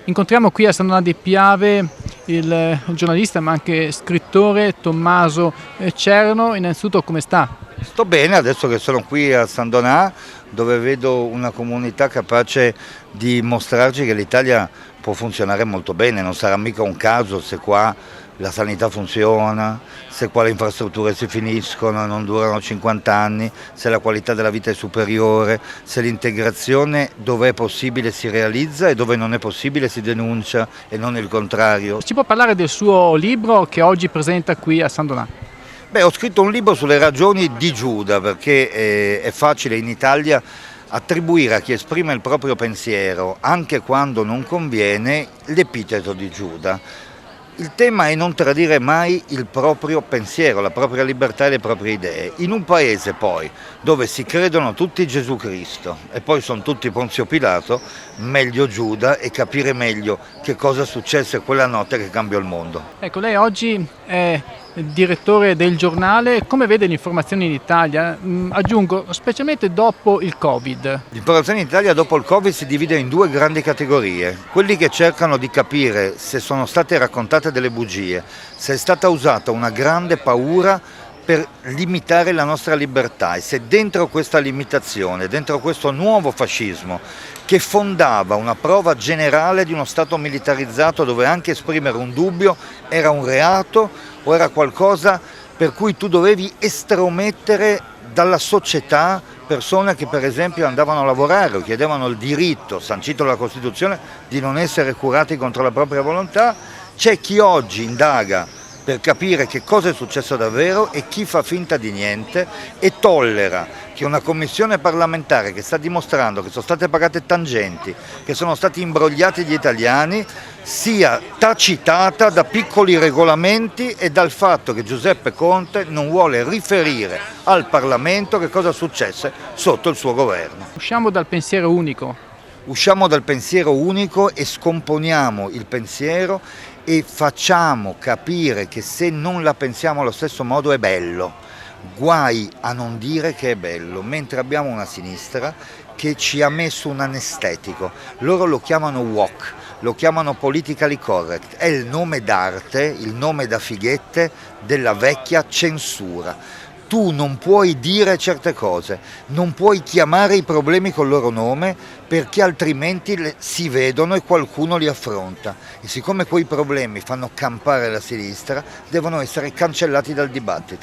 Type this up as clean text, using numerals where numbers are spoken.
Incontriamo qui a San Donà di Piave il giornalista ma anche scrittore Tommaso Cerno. Innanzitutto come sta? Sto bene adesso che sono qui a San Donà, dove vedo una comunità capace di mostrarci che l'Italia può funzionare molto bene. Non sarà mica un caso se qua la sanità funziona, se qua le infrastrutture si finiscono e non durano 50 anni, se la qualità della vita è superiore, se l'integrazione dove è possibile si realizza e dove non è possibile si denuncia e non il contrario. Ci può parlare del suo libro che oggi presenta qui a San Donà? Beh, ho scritto un libro sulle ragioni di Giuda, perché è facile in Italia attribuire a chi esprime il proprio pensiero, anche quando non conviene, l'epiteto di Giuda. Il tema è non tradire mai il proprio pensiero, la propria libertà e le proprie idee. In un paese poi dove si credono tutti Gesù Cristo e poi sono tutti Ponzio Pilato, meglio Giuda e capire meglio che cosa successe quella notte che cambiò il mondo. Ecco, lei oggi è direttore del giornale, come vede l'informazione in Italia? Aggiungo, specialmente dopo il Covid. L'informazione in Italia dopo il Covid si divide in due grandi categorie: quelli che cercano di capire se sono state raccontate delle bugie, se è stata usata una grande paura per limitare la nostra libertà, e se dentro questa limitazione, dentro questo nuovo fascismo che fondava una prova generale di uno Stato militarizzato dove anche esprimere un dubbio era un reato o era qualcosa per cui tu dovevi estromettere dalla società persone che per esempio andavano a lavorare o chiedevano il diritto, sancito dalla Costituzione, di non essere curati contro la propria volontà, c'è chi oggi indaga per capire che cosa è successo davvero e chi fa finta di niente e tollera che una commissione parlamentare che sta dimostrando che sono state pagate tangenti, che sono stati imbrogliati gli italiani, sia tacitata da piccoli regolamenti e dal fatto che Giuseppe Conte non vuole riferire al Parlamento che cosa successe sotto il suo governo. Usciamo dal pensiero unico. Usciamo dal pensiero unico e scomponiamo il pensiero e facciamo capire che se non la pensiamo allo stesso modo è bello. Guai a non dire che è bello, mentre abbiamo una sinistra che ci ha messo un anestetico. Loro lo chiamano woke, lo chiamano politically correct, è il nome d'arte, il nome da fighette della vecchia censura. Tu non puoi dire certe cose, non puoi chiamare i problemi col loro nome perché altrimenti si vedono e qualcuno li affronta. E siccome quei problemi fanno campare la sinistra, devono essere cancellati dal dibattito.